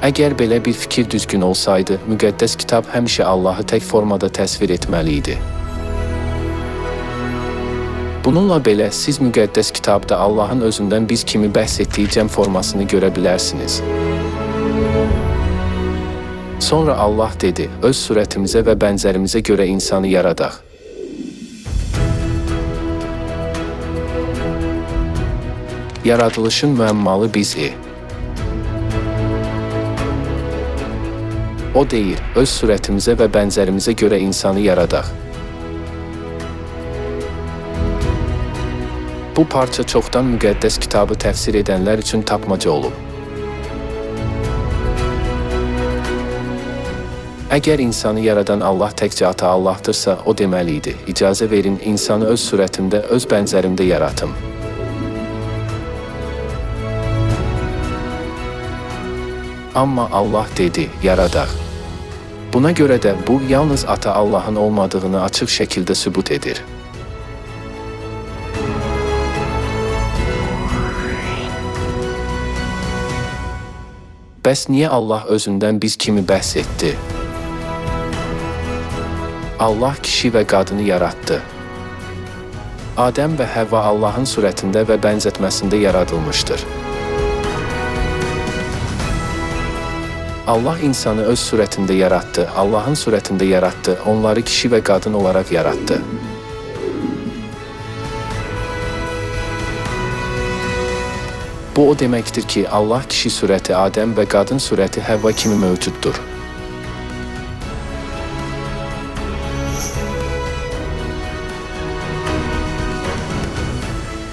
Əgər belə bir fikir düzgün olsaydı, müqəddəs kitab həmişə Allahı tək formada təsvir etməli idi. Bununla belə, siz müqəddəs kitabda Allahın özündən biz kimi bəhs etdiyi cəm formasını görə bilərsiniz. Sonra Allah dedi, öz surətimizə və bənzərimizə görə insanı yaradaq. Yaradılışın müəmmalı bizi. O deyir, öz surətimizə və bənzərimizə görə insanı yaradaq. Bu parça çoxdan müqəddəs kitabı təfsir edənlər üçün tapmaca olub. Əgər insanı yaradan Allah təkcə ata Allahdırsa, o deməli idi, icazə verin, insanı öz surətimdə, öz bənzərimdə yaratım. Amma Allah dedi, yaradaq. Buna görə də bu, yalnız ata Allahın olmadığını açıq şəkildə sübut edir. Bəs niyə Allah özündən biz kimi bəhs etdi? Allah kişi və qadını yaratdı. Adəm və Həvva Allahın surətində və bənzətməsində yaradılmışdır. Allah insanı öz surətində yaratdı, Allahın surətində yaratdı, onları kişi və qadın olaraq yaratdı. Bu o deməkdir ki, Allah kişi surəti Adəm və qadın surəti Həvva kimi mövcuddur.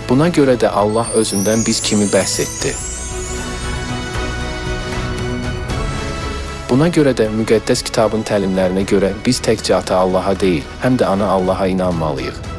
Buna görə də Allah özündən biz kimi bəhs etdi. Buna görə də müqəddəs kitabın təlimlərinə görə biz təkcə ata Allaha deyil, həm də ana Allaha inanmalıyıq.